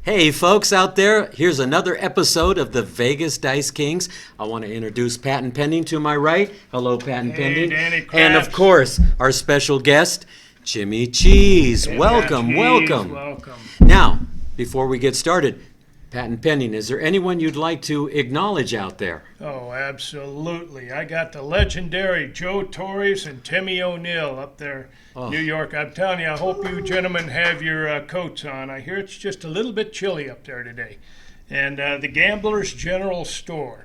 Hey folks out there, here's another episode of the Vegas Dice Kings. I want to introduce Patton Pending to my right. Hello, Patton Pending. Danny Kratz. And of course, our special guest, Jimmy Cheese. Welcome. Welcome. Now, before we get started, Patton Pending, is there anyone you'd like to acknowledge out there? Oh, absolutely. I got the legendary Joe Torres and Timmy O'Neill up there, New York. I'm telling you, I hope you gentlemen have your coats on. I hear it's just a little bit chilly up there today. And the Gamblers General Store.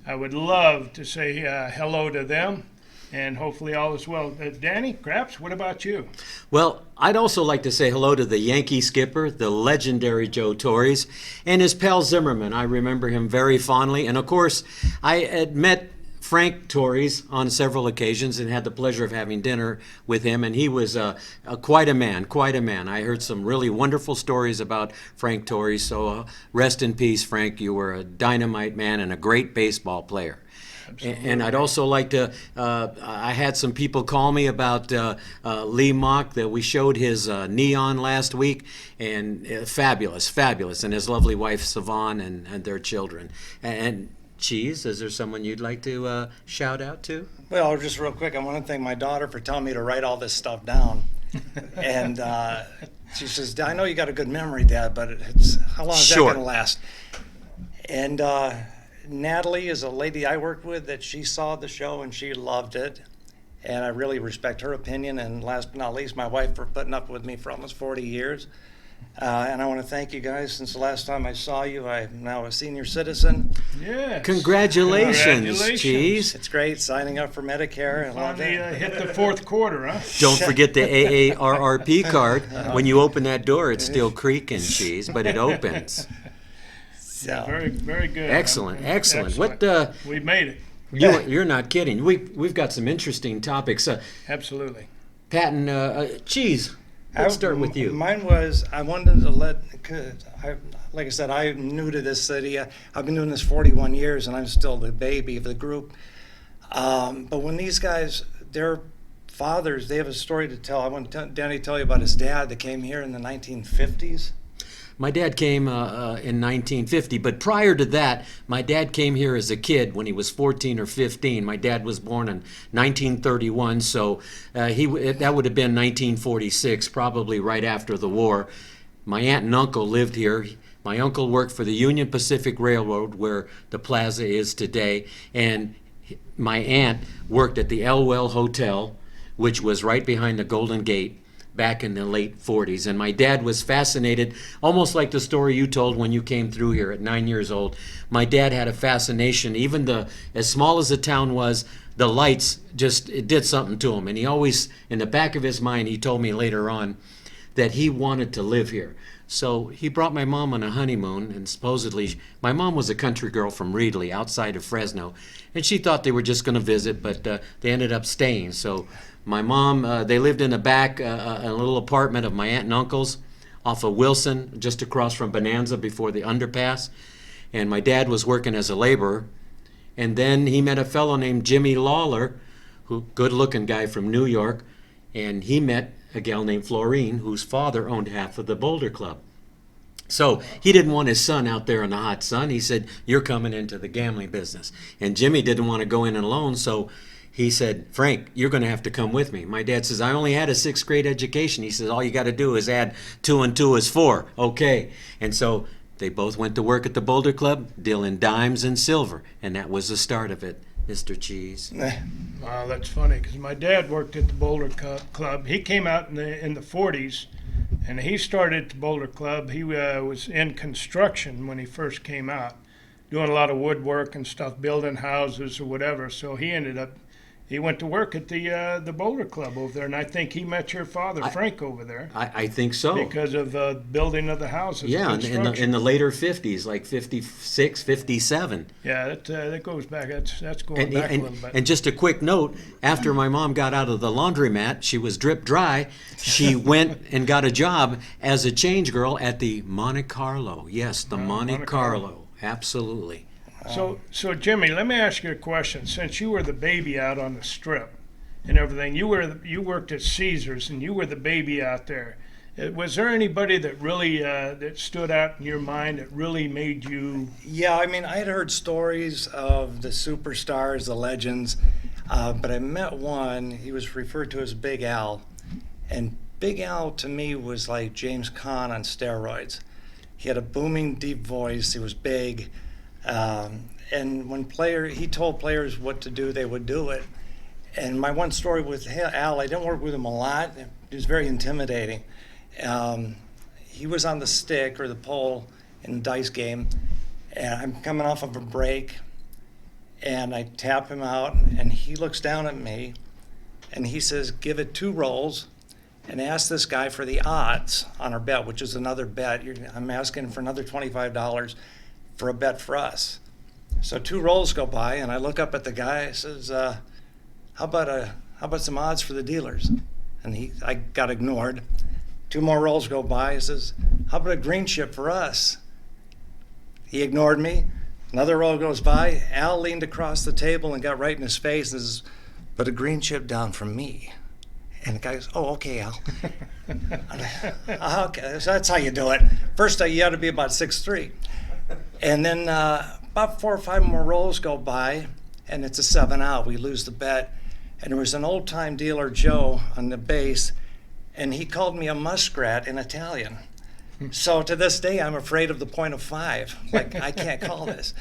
I would love to say hello to them. And hopefully all is well. Danny, Craps, what about you? Well, I'd also like to say hello to the Yankee skipper, the legendary Joe Torres, and his pal Zimmerman. I remember him very fondly. And of course, I had met Frank Torres on several occasions and had the pleasure of having dinner with him. And he was quite a man. I heard some really wonderful stories about Frank Torres. So rest in peace, Frank. You were a dynamite man and a great baseball player. Absolutely. And I'd also like to, I had some people call me about Lee Mock, that we showed his neon last week, and fabulous, and his lovely wife, Savon, and their children. And Cheese, is there someone you'd like to shout out to? Well, just real quick, I want to thank my daughter for telling me to write all this stuff down. And she says, I know you got a good memory, Dad, but how long is that going to last? And Natalie is a lady I worked with that she saw the show and she loved it. And I really respect her opinion. And last but not least, my wife for putting up with me for almost 40 years. And I want to thank you guys. Since the last time I saw you, I'm now a senior citizen. Yes. Congratulations, Cheese. It's great signing up for Medicare. I love Finally it. hit the fourth quarter, huh? Don't forget the AARRP card. When you open that door, it's still creaking, Cheese, but it opens. So, Very good. Excellent. What We made it. you're not kidding. We've got some interesting topics. Absolutely. Patton, Cheese. Let's start with you. Mine was I wanted to like I said, I'm new to this city. I've been doing this 41 years, and I'm still the baby of the group. But when these guys, their fathers, they have a story to tell. I want Danny to tell you about his dad that came here in the 1950s. My dad came in 1950, but prior to that, my dad came here as a kid when he was 14 or 15. My dad was born in 1931, so that would have been 1946, probably right after the war. My aunt and uncle lived here. My uncle worked for the Union Pacific Railroad, where the plaza is today, and my aunt worked at the Elwell Hotel, which was right behind the Golden Gate, back in the late 40s. And my dad was fascinated, almost like the story you told when you came through here at 9 years old. My dad had a fascination, even as small as the town was, the lights it did something to him. And he always, in the back of his mind, he told me later on that he wanted to live here. So he brought my mom on a honeymoon, and supposedly my mom was a country girl from Reedley, outside of Fresno, and she thought they were just going to visit, but they ended up staying. So my mom, they lived in the back, a little apartment of my aunt and uncle's off of Wilson, just across from Bonanza before the underpass. And my dad was working as a laborer. And then he met a fellow named Jimmy Lawler, good-looking guy from New York, and he met a gal named Florine, whose father owned half of the Boulder Club. So he didn't want his son out there in the hot sun. He said, you're coming into the gambling business. And Jimmy didn't want to go in alone, so he said, Frank, you're going to have to come with me. My dad says, I only had a 6th grade education. He says, all you got to do is add 2 and 2 is 4. Okay. And so they both went to work at the Boulder Club, dealing dimes and silver. And that was the start of it, Mr. Cheese. Wow, that's funny, because my dad worked at the Boulder Club. He came out in the 40s, and he started at the Boulder Club. He was in construction when he first came out, doing a lot of woodwork and stuff, building houses or whatever. So he went to work at the Boulder Club over there, and I think he met your father, Frank, over there. I think so. Because of the building of the houses. Yeah, in the later 50s, like 56, 57. Yeah, that goes back. That's going back a little bit. And just a quick note, after my mom got out of the laundromat, she was drip dry, she went and got a job as a change girl at the Monte Carlo. Yes, the Monte Carlo. Absolutely. So Jimmy, let me ask you a question. Since you were the baby out on the strip and everything, you worked at Caesars and you were the baby out there. Was there anybody that really that stood out in your mind that really made you? Yeah, I mean, I had heard stories of the superstars, the legends, but I met one. He was referred to as Big Al, and Big Al to me was like James Caan on steroids. He had a booming, deep voice. He was big, and when he told players what to do, they would do it. And my one story with Al, I didn't work with him a lot. He was very intimidating. He was on the stick or the pole in the dice game, and I'm coming off of a break, and I tap him out, and he looks down at me, and he says, "Give it 2 rolls, and ask this guy for the odds on our bet," which is another bet. I'm asking for another $25 for a bet for us. So 2 rolls go by, and I look up at the guy. I says, "How about some odds for the dealers?" And I got ignored. 2 more rolls go by. He says, "How about a green chip for us?" He ignored me. Another roll goes by. Al leaned across the table and got right in his face and says, "But a green chip down from me." And the guy goes, "Oh, okay, Al." Okay, so that's how you do it. First, you ought to be about 6'3". And then about 4 or 5 more rolls go by, and it's a 7 out. We lose the bet. And there was an old-time dealer, Joe, on the base, and he called me a muskrat in Italian. So to this day, I'm afraid of the point of 5. Like, I can't call this.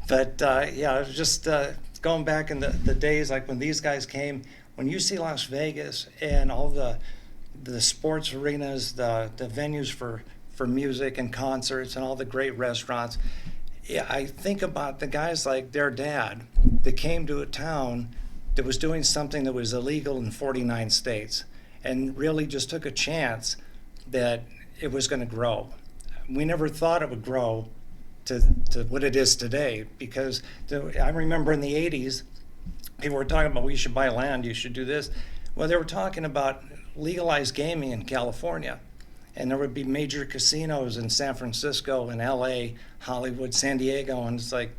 But yeah, it was just going back in the days, like when these guys came, when you see Las Vegas and all the sports arenas, the venues for music and concerts and all the great restaurants, yeah, I think about the guys like their dad that came to a town that was doing something that was illegal in 49 states and really just took a chance that it was going to grow. We never thought it would grow to what it is today, because I remember in the 80s, people were talking about, well, you should buy land, you should do this. Well, they were talking about legalized gaming in California, and there would be major casinos in San Francisco and LA, Hollywood, San Diego, and it's like,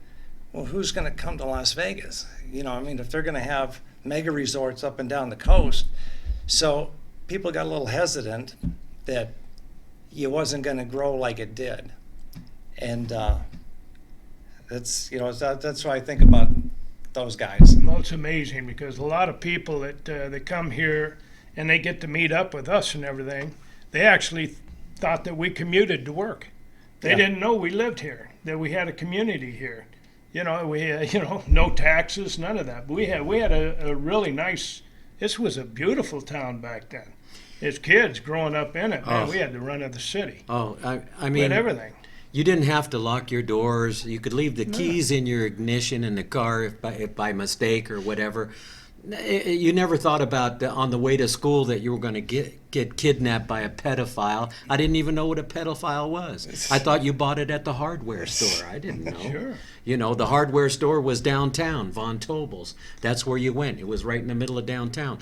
well, who's going to come to Las Vegas? You know, I mean, if they're going to have mega resorts up and down the coast. So people got a little hesitant that it wasn't going to grow like it did. And that's why I think about those guys. Well, it's amazing because a lot of people that come here and they get to meet up with us and everything, they actually thought that we commuted to work. They didn't know we lived here, that we had a community here. We had, no taxes, none of that. But we had a really nice. This was a beautiful town back then. As kids growing up in it, man, we had the run of the city. Oh, I mean, we had everything. You didn't have to lock your doors. You could leave the keys in your ignition in the car if by mistake or whatever. You never thought about on the way to school that you were going to get kidnapped by a pedophile. I didn't even know what a pedophile was. I thought you bought it at the hardware store. I didn't know. Sure. The hardware store was downtown, Von Tobel's. That's where you went. It was right in the middle of downtown.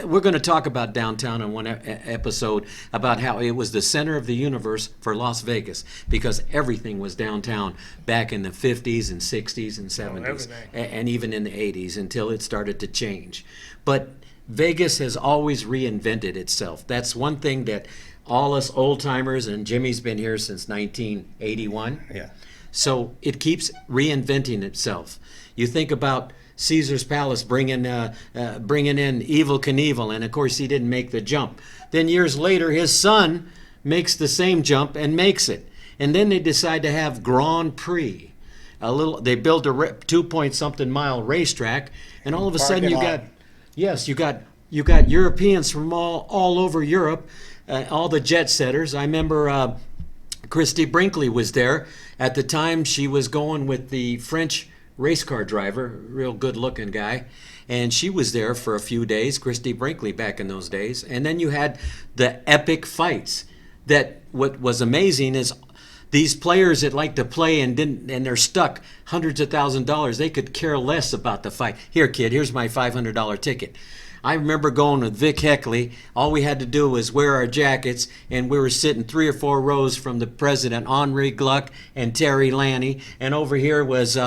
We're going to talk about downtown in one episode, about how it was the center of the universe for Las Vegas, because everything was downtown back in the 50s and 60s and 70s, and even in the 80s until it started to change. But Vegas has always reinvented itself. That's one thing that all us old timers, and Jimmy's been here since 1981. Yeah. So it keeps reinventing itself. You think about Caesar's Palace bringing in Evel Knievel, and of course he didn't make the jump. Then years later, his son makes the same jump and makes it. And then they decide to have Grand Prix. They built a 2-point-something mile racetrack, and all of a sudden you got Europeans from all over Europe, all the jet setters. I remember Christy Brinkley was there. At the time, she was going with the French race car driver, real good-looking guy, and she was there for a few days, Christy Brinkley back in those days. And then you had the epic fights. What was amazing is these players that like to play and they're stuck hundreds of $1,000s, they could care less about the fight. Here, kid, here's my $500 ticket. I remember going with Vic Heckley. All we had to do was wear our jackets, and we were sitting 3 or 4 rows from the president, Henri Gluck and Terry Lanny. And over here was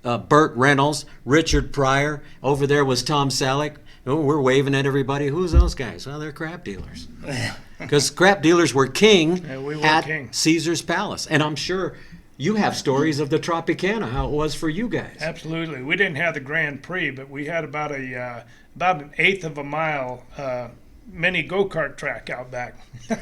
Burt Reynolds, Richard Pryor. Over there was Tom Selleck, Oh, we're waving at everybody. Who's those guys? Well, they're crap dealers. Because crap dealers were king We were at king. Caesar's Palace. And I'm sure you have stories of the Tropicana, how it was for you guys. Absolutely. We didn't have the Grand Prix, but we had about an eighth of a mile mini go-kart track out back. They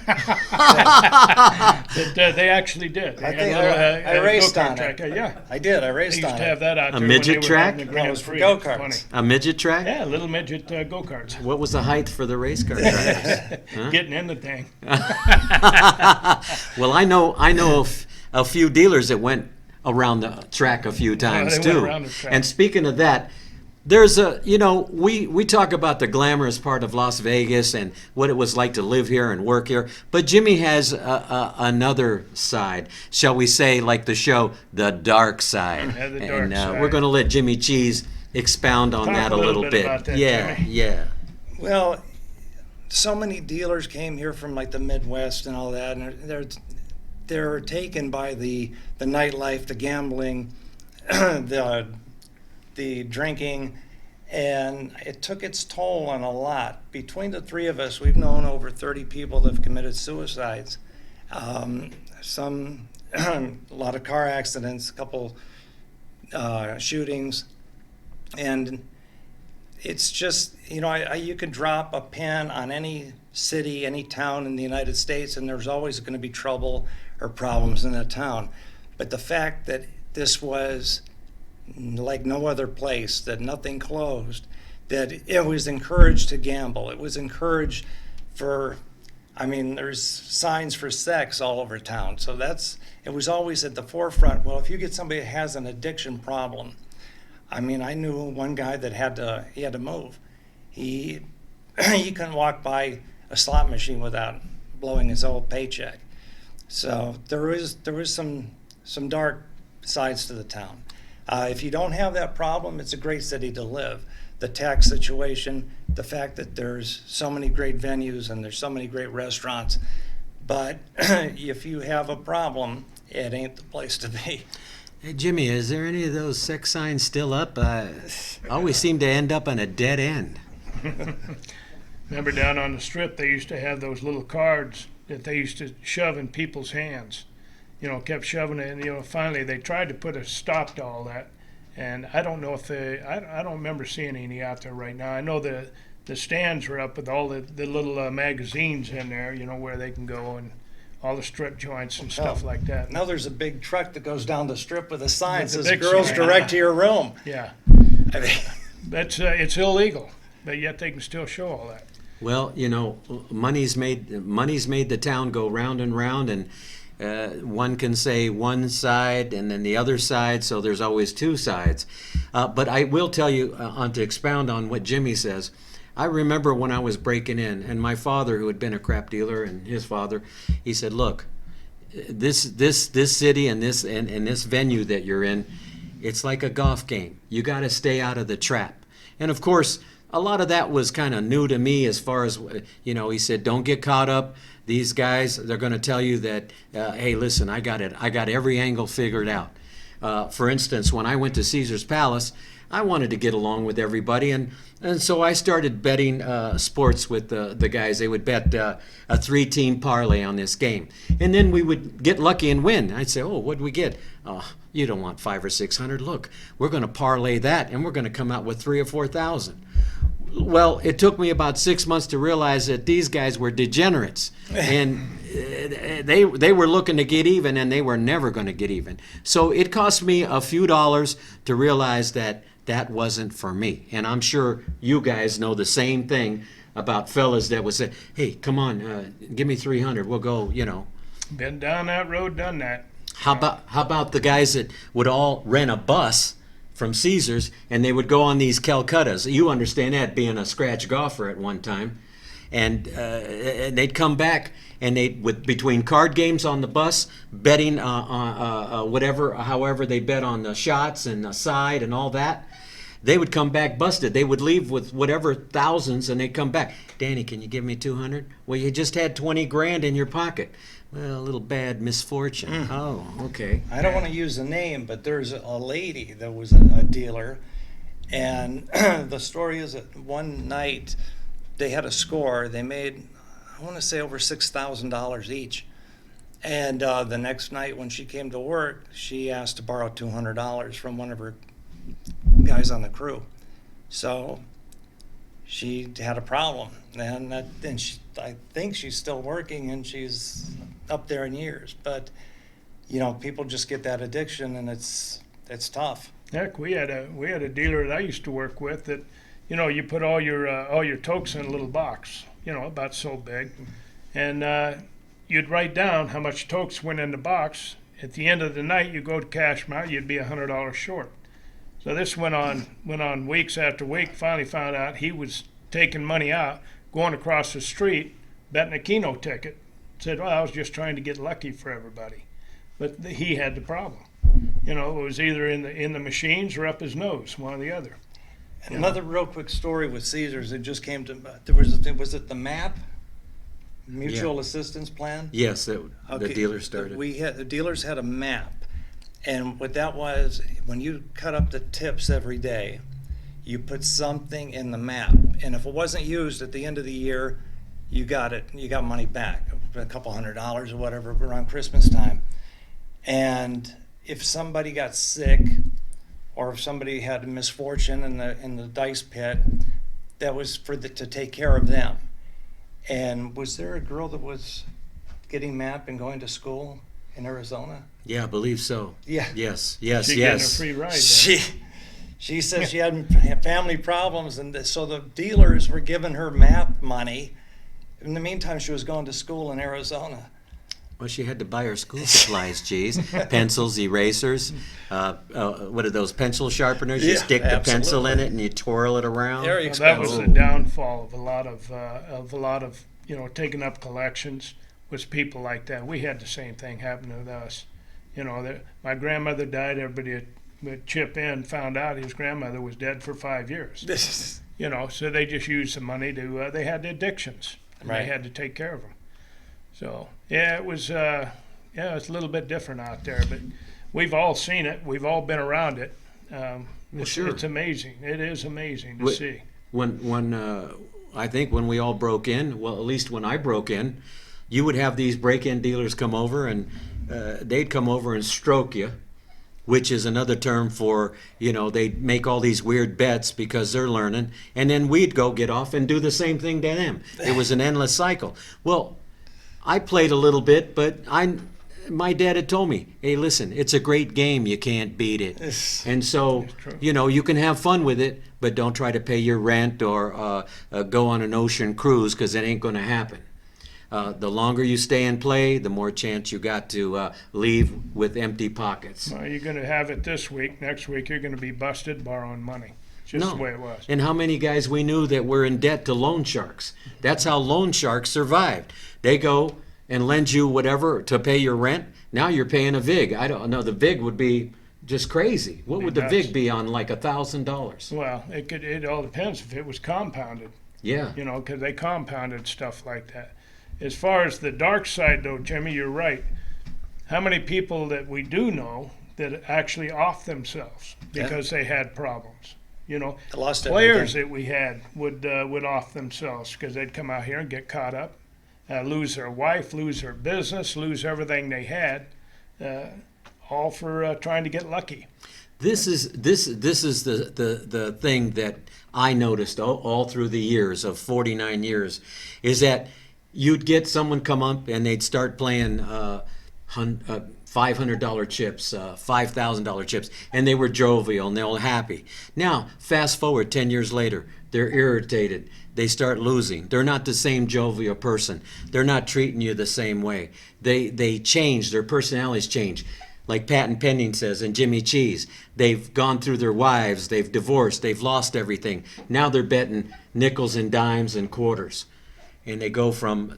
actually did. They I had think a little, I raced go-kart on track. it. Yeah. I did. I They raced used on to have it. that out A there midget when they track? were having the No, it Grand was for Prix. go-karts. Funny. A midget track? Yeah, little midget go-karts. What was the height for the race car drivers? Getting in the thing. Well, I know a few dealers that went around the track a few times they went too. around the track. And speaking of that, there's we talk about the glamorous part of Las Vegas and what it was like to live here and work here, but Jimmy has another side, shall we say, like the show, the dark side. Yeah, the dark side. We're going to let Jimmy Cheese expound on Talk that a a little little bit bit. about that, Yeah, Jimmy. yeah. Well, so many dealers came here from like the Midwest and all that, and they're taken by the nightlife, the gambling, the drinking, and it took its toll on a lot. Between the three of us, we've known over 30 people that have committed suicides. Some, a lot of car accidents, a couple shootings, and it's just, you could drop a pin on any city, any town in the United States, and there's always going to be trouble or problems in that town. But the fact that this was like no other place, that nothing closed, that it was encouraged to gamble, it was encouraged there's signs for sex all over town. So it was always at the forefront. Well, if you get somebody that has an addiction problem, I knew one guy that had to move. He couldn't walk by a slot machine without blowing his whole paycheck. So there was some dark sides to the town. If you don't have that problem, it's a great city to live. The tax situation, the fact that there's so many great venues and there's so many great restaurants, but if you have a problem, it ain't the place to be. Hey, Jimmy, is there any of those sex signs still up? Always seem to end up on a dead end. Remember down on the strip, they used to have those little cards that they used to shove in people's hands. Kept shoving it, and finally they tried to put a stop to all that. And I don't know if I don't remember seeing any out there right now. I know the stands are up with all the little magazines in there, where they can go, and all the strip joints and stuff like that. Now there's a big truck that goes down the strip with a sign that With a says big "Girls sign. direct to your room." Yeah, I mean, it's illegal, but yet they can still show all that. Well, money's made the town go round and round, and one can say one side and then the other side, so there's always two sides. But I will tell you, to expound on what Jimmy says, I remember when I was breaking in, and my father, who had been a crap dealer, and his father, he said, "Look, this city and this venue that you're in, it's like a golf game. You got to stay out of the trap." And of course, a lot of that was kind of new to me, as far as, he said, "Don't get caught up. These guys, they're going to tell you that, hey, listen, I got it. I got every angle figured out." For instance, when I went to Caesar's Palace, I wanted to get along with everybody, and so I started betting sports with the guys. They would bet a 3-team parlay on this game, and then we would get lucky and win. I'd say, "Oh, what'd we get?" "Oh, you don't want 500 or 600. Look, we're going to parlay that, and we're going to come out with 3,000 or 4,000. Well, it took me about 6 months to realize that these guys were degenerates, and they were looking to get even, and they were never going to get even. So it cost me a few dollars to realize that wasn't for me. And I'm sure you guys know the same thing about fellas that would say, "Hey, come on, give me 300. We'll go." Been down that road, done that. How about the guys that would all rent a bus from Caesars, and they would go on these Calcuttas? You understand that, being a scratch golfer at one time. And they'd come back, and between card games on the bus, betting however they bet on the shots and the side and all that, they would come back busted. They would leave with whatever thousands, and they'd come back. "Danny, can you give me 200? Well, you just had 20 grand in your pocket." "Well, a little bad misfortune." "Oh, okay." I don't want to use a name, but there's a lady that was a dealer, And the story is that one night they had a score. They made, I want to say, over $6,000 each. And the next night when she came to work, she asked to borrow $200 from one of her guys on the crew. So she had a problem. And I think she's still working, and she's up there in years. But, people just get that addiction, and it's tough. Heck, we had a dealer that I used to work with that, you put all your tokes in a little box, about so big, and you'd write down how much tokes went in the box. At the end of the night, you go to cash them out, you'd be $100 short. So this went on weeks after week. Finally found out he was taking money out, going across the street, betting a Keno ticket. Said, well, I was just trying to get lucky for everybody. But he had the problem. It was either in the machines or up his nose, one or the other. Another real quick story with Caesars. It just came to, was it the MAP? Mutual Assistance Plan? Yes, the dealer started. The dealers had a MAP. And what that was, when you cut up the tips every day, you put something in the MAP. And if it wasn't used at the end of the year, you got money back, a couple $100 or whatever around Christmas time. And if somebody got sick, or if somebody had a misfortune in the dice pit, that was to take care of them. And was there a girl that was getting MAP and going to school in Arizona? Yeah, I believe so. Yeah. Yes. She getting a free ride then. She said she had family problems, and so the dealers were giving her MAP money. In the meantime, she was going to school in Arizona. Well, she had to buy her school supplies, geez. Pencils, erasers. What are those, pencil sharpeners? You stick the pencil in it and you twirl it around. Very Well, expensive. that was the downfall of a lot of taking up collections, was people like that. We had the same thing happen with us. My grandmother died. Everybody would chip in, found out his grandmother was dead for 5 years. So they just used the money to. They had addictions, and Right. they had to take care of them. So yeah, it was it's a little bit different out there, but we've all seen it. We've all been around it. Sure. It's amazing. It is amazing to see. When I think when we all broke in, well, at least when I broke in, you would have these break-in dealers come over, and they'd come over and stroke you, which is another term for, they'd make all these weird bets because they're learning, and then we'd go get off and do the same thing to them. It was an endless cycle. Well, I played a little bit, but my dad had told me, hey, listen, it's a great game. You can't beat it. And so, you can have fun with it, but don't try to pay your rent or go on an ocean cruise, because it ain't going to happen. The longer you stay and play, the more chance you got to leave with empty pockets. Well, you're going to have it this week. Next week, you're going to be busted borrowing money. Just the way it was. And how many guys we knew that were in debt to loan sharks? That's how loan sharks survived. They go and lend you whatever to pay your rent. Now you're paying a VIG. I don't know. The VIG would be just crazy. What would the VIG be on, like $1,000? Well, it all depends if it was compounded. Yeah. Because they compounded stuff like that. As far as the dark side, though, Jimmy, you're right. How many people that we do know that actually off themselves because they had problems? Lost Players everything. that we had would off themselves because they'd come out here and get caught up, lose their wife, lose their business, lose everything they had, all for trying to get lucky. This is the thing that I noticed all through the years of 49 years, is that you'd get someone come up and they'd start playing $500 chips, $5,000 chips, and they were jovial and they were happy. Now, fast forward 10 years later, they're irritated. They start losing. They're not the same jovial person. They're not treating you the same way. They change. Their personalities change. Like Pat and Pending says, and Jimmy Cheese, they've gone through their wives, they've divorced, they've lost everything. Now they're betting nickels and dimes and quarters. And they go from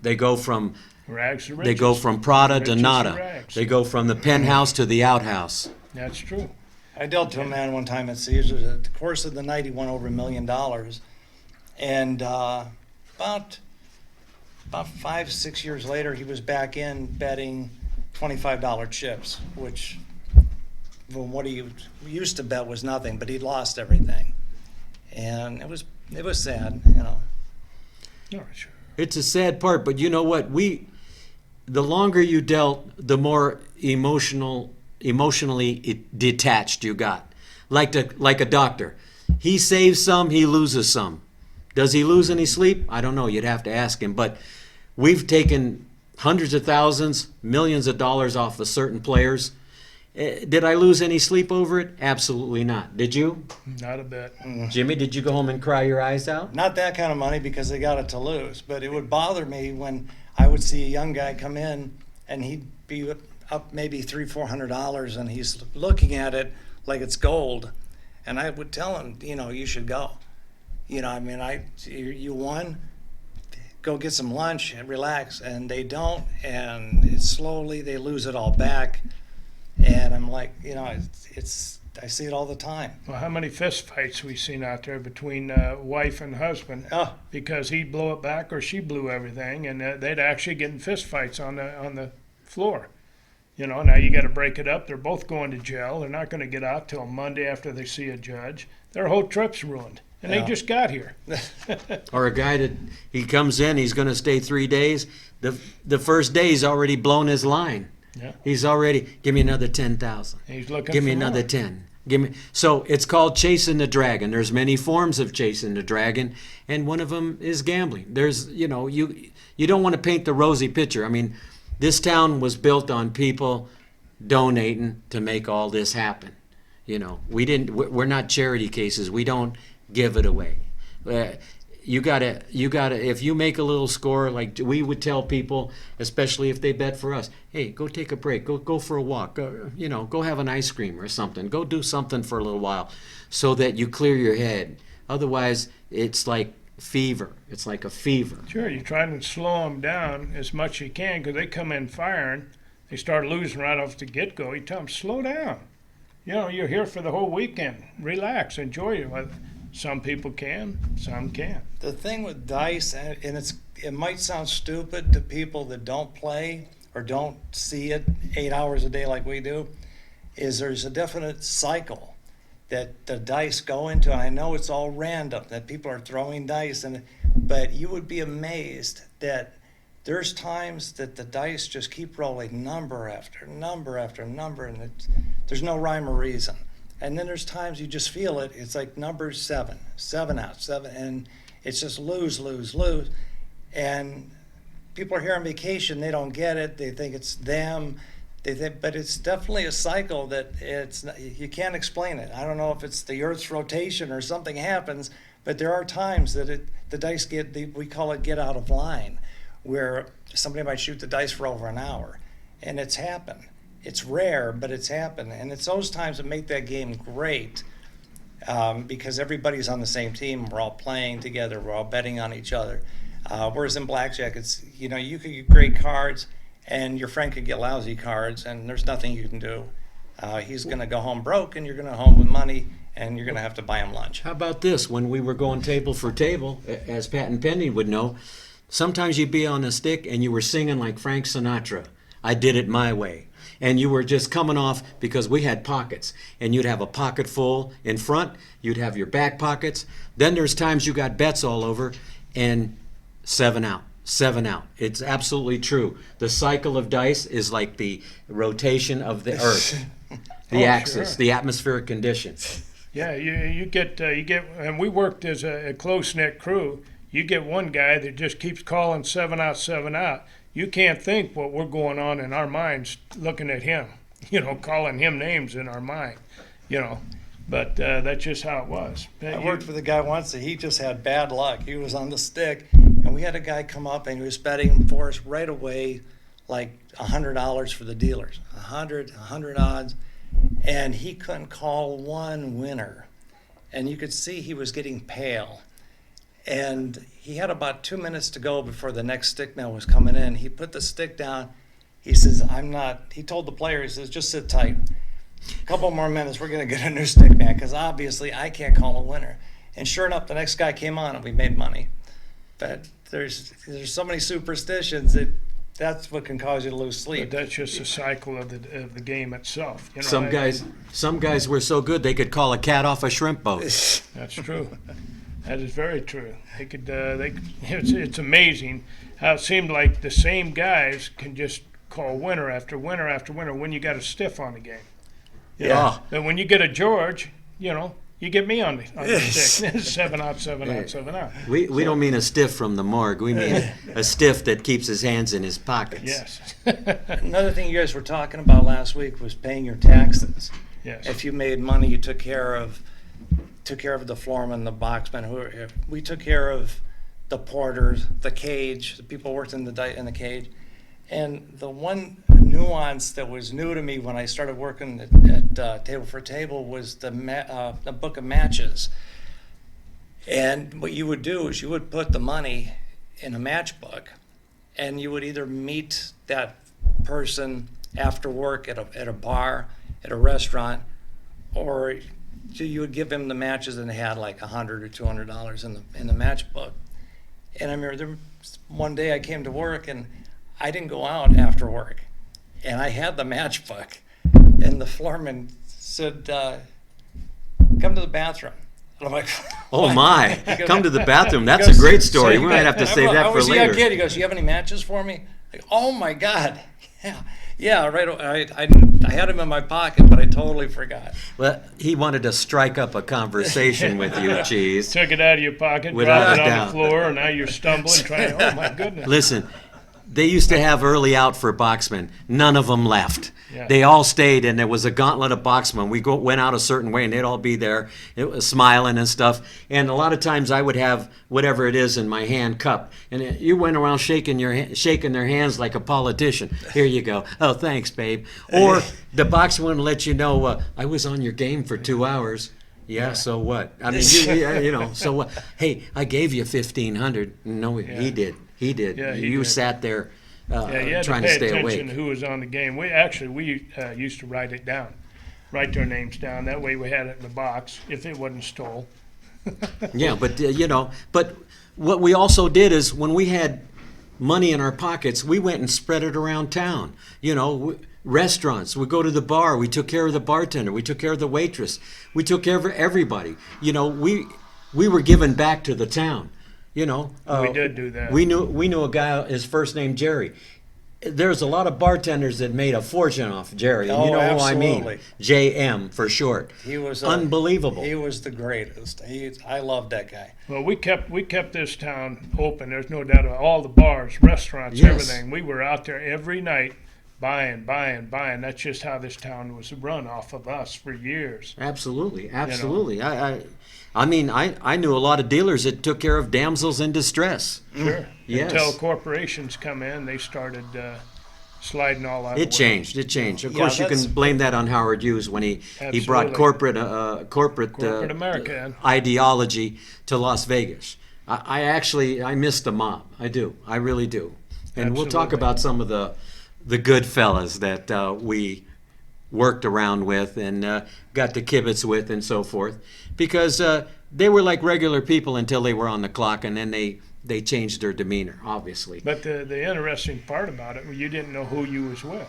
Rags to riches. They go from Prada to Riches to nada. rags. They go from the penthouse to the outhouse. That's true. I dealt to a man one time at Caesars. At the course of the night, he won over $1 million. And about 5-6 years later, he was back in betting $25 chips, which from what he used to bet was nothing, but he'd lost everything. and it was sad, you know. Oh, sure. It's a sad part, but you know what? The longer you dealt, the more emotionally detached you got. Like a doctor. He saves some, he loses some. Does he lose any sleep? I don't know. You'd have to ask him. But we've taken hundreds of thousands, millions of dollars off of certain players. Did I lose any sleep over it? Absolutely not. Did you? Not a bit. Jimmy, did you go home and cry your eyes out? Not that kind of money because they got it to lose, but it would bother me when I would see a young guy come in and he'd be up maybe $300-400 and he's looking at it like it's gold, and I would tell him, you know, you should go. You know, I mean, you won. Go get some lunch and relax, and they don't, and slowly they lose it all back. And I'm like, you know, I see it all the time. Well, how many fist fights we seen out there between wife and husband Oh, because he'd blow it back or she blew everything, and they'd actually get in fist fights on the floor. You know, now you got to break it up. They're both going to jail. They're not going to get out till Monday after they see a judge. Their whole trip's ruined, and Yeah. they just got here. Or a guy that he comes in, he's going to stay 3 days. The first day he's already blown his line. Yeah. He's already, give me another 10,000. He's looking Give me for another more. 10. Give me. So it's called chasing the dragon. There's many forms of chasing the dragon, and one of them is gambling. There's, you know, you don't want to paint the rosy picture. I mean, this town was built on people donating to make all this happen. You know, we're not charity cases. We don't give it away. You gotta, if you make a little score, like we would tell people, especially if they bet for us, hey, go take a break, go for a walk, go have an ice cream or something, go do something for a little while so that you clear your head. Otherwise, it's like fever. It's like a fever. Sure, you try to slow them down as much as you can because they come in firing. They start losing right off the get-go. You tell them, slow down. You know, you're here for the whole weekend. Relax, enjoy it. Well, some people can, some can't. the thing with dice, and it might sound stupid to people that don't play or don't see it 8 hours a day like we do, is there's a definite cycle that the dice go into. And I know it's all random, that people are throwing dice, but you would be amazed that there's times that the dice just keep rolling number after number after number, and there's no rhyme or reason. And then there's times you just feel it. It's like number seven out, seven, and it's just lose. And people are here on vacation. They don't get it. They think it's them. But it's definitely a cycle that you can't explain it. I don't know if it's the Earth's rotation or something happens, but there are times that the dice we call it get out of line, where somebody might shoot the dice for over an hour, and it's happened. It's rare, but it's happened, and it's those times that make that game great, because everybody's on the same team. We're all playing together. We're all betting on each other. Whereas in blackjack, it's you could get great cards, and your friend could get lousy cards, and there's nothing you can do. He's going to go home broke, and you're going to home with money, and you're going to have to buy him lunch. How about this? When we were going table for table, as Pat and Penny would know, sometimes you'd be on a stick and you were singing like Frank Sinatra, I did it my way. And you were just coming off because we had pockets. And you'd have a pocket full in front. You'd have your back pockets. Then there's times you got bets all over and 7 out. It's absolutely true. The cycle of dice is like the rotation of the earth, the axis, sure. the atmospheric conditions. Yeah, you get, and we worked as a close-knit crew. You get one guy that just keeps calling 7 out. You can't think what we're going on in our minds looking at him, calling him names in our mind, But that's just how it was. I worked with a guy once that he just had bad luck. He was on the stick, and we had a guy come up and he was betting for us right away, like $100 for the dealers, 100 odds, and he couldn't call one winner. And you could see he was getting pale. And he had about 2 minutes to go before the next stick man was coming in. He put the stick down. He says, he told the player, he says, just sit tight. A couple more minutes, we're going to get a new stick man, because obviously I can't call a winner. And sure enough, the next guy came on and we made money. But there's so many superstitions that that's what can cause you to lose But sleep. that's just a cycle of the game itself. You know, Some guys were so good they could call a cat off a shrimp boat. That's true. That is very true. It's amazing how it seemed like the same guys can just call winner after winner after winner when you got a stiff on the game. Yeah. But when you get a George, you get me on the stick. 7 out, 7 out, 7 out. We don't mean a stiff from the morgue. We mean a stiff that keeps his hands in his pockets. Yes. Another thing you guys were talking about last week was paying your taxes. Yes. If you made money, you took care of the floorman, the boxman. We took care of the porters, the cage, the people who worked in the cage. And the one nuance that was new to me when I started working at Table for Table was the book of matches. And what you would do is you would put the money in a matchbook, and you would either meet that person after work at a bar, at a restaurant, or you would give him the matches, and they had like $100 or $200 in the matchbook. And I remember one day I came to work and I didn't go out after work, and I had the matchbook, and the floorman said, "Come to the bathroom." And I'm like, Oh "What?" my! He goes, Come to the bathroom. That's he a goes, great story. We "So might have to save that for was he a later. kid? He goes, "You have any matches for me?" Like, oh my God, yeah, right. I had him in my pocket, but I totally forgot. Well, he wanted to strike up a conversation with you, Cheese. Took it out of your pocket, Without dropped it a on doubt. the floor, and now you're stumbling, trying. Oh my goodness! Listen, they used to have early out for boxmen. None of them left. Yeah. They all stayed, and there was a gauntlet of boxmen. We went out a certain way, and they'd all be there, it was smiling and stuff. And a lot of times, I would have whatever it is in my hand cup, and you went around shaking their hands like a politician. Here you go. Oh, thanks, babe. Or the boxman would let you know, I was on your game for 2 hours. Yeah, so what? I mean, so what? Hey, I gave you 1,500. No, he did. He did. Yeah, he you did. sat there You had trying to to pay stay attention awake. to who was on the game. We used to write it down, write their names down. That way we had it in the box if it wasn't stole. Yeah, but but what we also did is when we had money in our pockets, we went and spread it around town. Restaurants, we go to the bar, we took care of the bartender, we took care of the waitress, we took care of everybody. We were giving back to the town. We did do that. We knew a guy, his first name Jerry. There's a lot of bartenders that made a fortune off Jerry. And Oh, you know who I mean? absolutely. JM for short. He was unbelievable. He was the greatest. I loved that guy. Well, we kept this town open. There's no doubt about it. All the bars, restaurants, Yes. everything. We were out there every night buying. That's just how this town was run off of us for years. Absolutely. I mean, I knew a lot of dealers that took care of damsels in distress. Sure. Yes. Until corporations come in, they started sliding all out. It changed. Of Yeah, course, you that's- can blame that on Howard Hughes when he brought Absolutely. corporate America in. ideology to Las Vegas. I miss the mob. I do. I really do. And we'll talk Absolutely. about some of the good fellas that we worked around with and got to kibitz with and so forth, because they were like regular people until they were on the clock, and then they changed their demeanor, obviously. But the interesting part about it, you didn't know who you was with.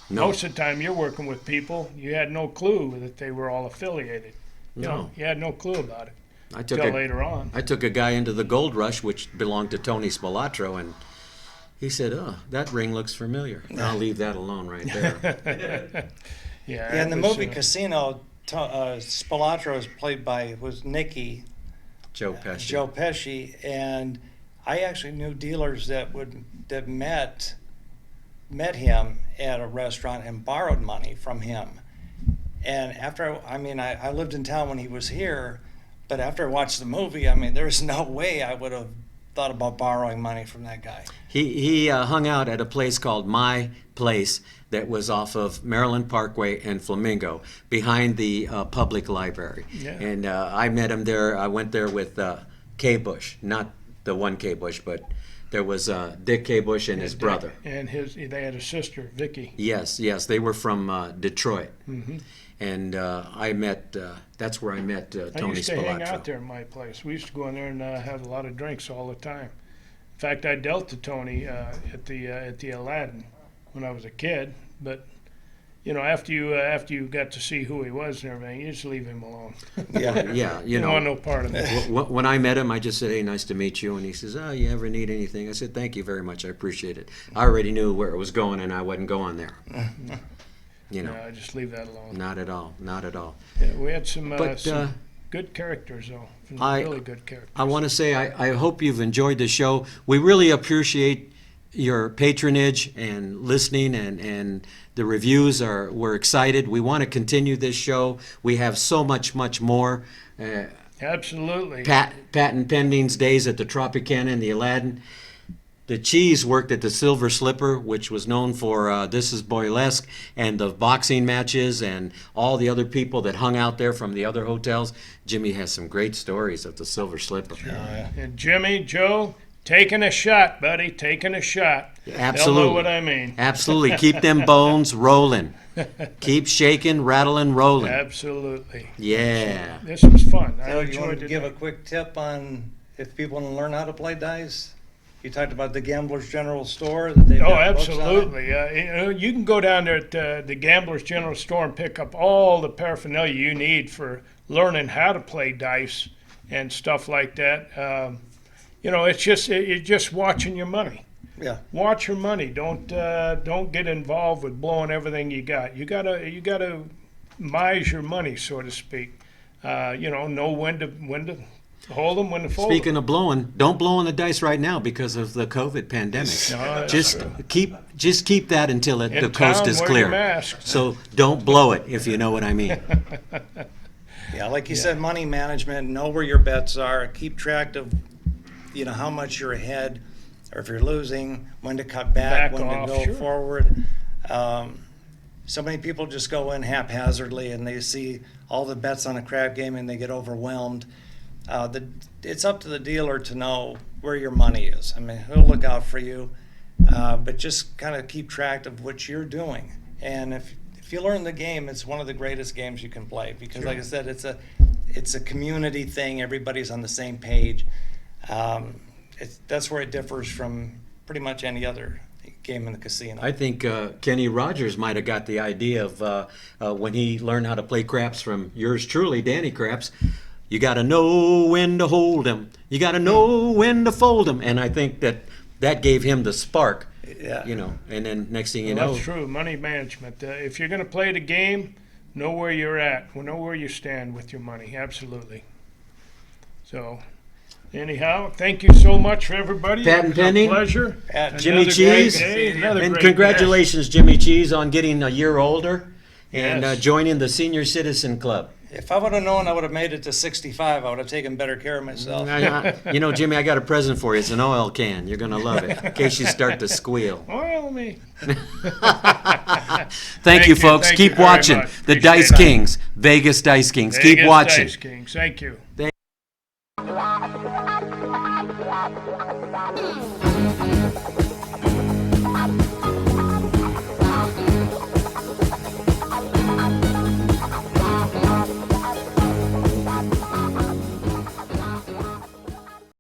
No. Most of the time you're working with people, you had no clue that they were all affiliated. No. You had no clue about it I took until later on. I took a guy into the Gold Rush, which belonged to Tony Spilatro, and he said, "Oh, that ring looks familiar." I'll leave that alone right there. Yeah, in the movie Casino, Spilatro was Nicky, Joe Pesci. Joe Pesci, and I actually knew dealers that met him at a restaurant and borrowed money from him. And I lived in town when he was here, but after I watched the movie, there's no way I would have thought about borrowing money from that guy. He hung out at a place called My Place that was off of Maryland Parkway and Flamingo, behind the public library. Yeah. And I met him there. I went there with K. Bush, not the one K. Bush, but there was Dick K. Bush and his brother. And they had a sister, Vicky. Yes, they were from Detroit. Mm-hmm. And that's where I met I Tony used to hang Spilatro. out there in My Place. We used to go in there and have a lot of drinks all the time. In fact, I dealt to Tony at the Aladdin when I was a kid. But after you got to see who he was and everything, you just leave him alone. Yeah. Yeah, You don't want no part of it. When I met him, I just said, "Hey, nice to meet you." And he says, "Oh, you ever need anything?" I said, "Thank you very much. I appreciate it." I already knew where it was going, and I wasn't going there. No, just leave that alone. Not at all. Not at all. Yeah, we had some But, good characters, though. Some really good characters. I want to say I hope you've enjoyed the show. We really appreciate your patronage and listening, and the reviews we're excited. We want to continue this show. We have so much more. Absolutely. Patent Pending's days at the Tropicana and the Aladdin. The Cheese worked at the Silver Slipper, which was known for This Is Boylesque, and the boxing matches, and all the other people that hung out there from the other hotels. Jimmy has some great stories of the Silver Slipper. And Jimmy, Joe, taking a shot, buddy, taking a shot. Absolutely. They'll know what I mean. Absolutely. Keep them bones rolling. Keep shaking, rattling, rolling. Absolutely. Yeah. This was fun. I You want enjoyed to it. give a quick tip on if people want to learn how to play dice? You talked about the Gamblers General Store that they've Oh, got books on it. absolutely. You can go down there at the Gamblers General Store and pick up all the paraphernalia you need for learning how to play dice and stuff like that. It's just watching your money. Yeah. Watch your money. Don't get involved with blowing everything you got. You gotta mise your money, so to speak. Know when to hold them, when to fold them. Speaking of blowing, don't blow on the dice right now because of the COVID pandemic. No, that's Just true. keep that until the In coast town, is wear clear. your mask. So don't blow it, if you know what I mean. Yeah, like you said, money management, know where your bets are, keep track of, how much you're ahead, or if you're losing, when to cut back, Back when off, to go sure. forward. So many people just go in haphazardly and they see all the bets on a crap game and they get overwhelmed. It's up to the dealer to know where your money is. I mean, he'll look out for you, but just kind of keep track of what you're doing. And if you learn the game, it's one of the greatest games you can play because, like I said, it's a community thing. Everybody's on the same page. That's where it differs from pretty much any other game in the casino. I think Kenny Rogers might have got the idea of when he learned how to play craps from yours truly, Danny Craps. You got to know when to hold 'em. You got to know when to fold 'em. And I think that gave him the spark. Yeah. And then next thing you know. That's true. Money management. If you're going to play the game, know where you're at. Know where you stand with your money. Absolutely. So, anyhow, thank you so much for everybody. Patent It was a Pending. pleasure. Jimmy Another Cheese. great day, another And great congratulations, Jimmy Cheese, on getting a year older and Yes. joining the Senior Citizen Club. If I would have known I would have made it to 65, I would have taken better care of myself. Jimmy, I got a present for you. It's an oil can. You're going to love it in case you start to squeal. Oil me. Thank you, folks. Thank you Keep very watching. much. The Appreciate Dice it. Kings, Vegas Dice Kings. Keep Vegas watching. Dice Kings. Thank you.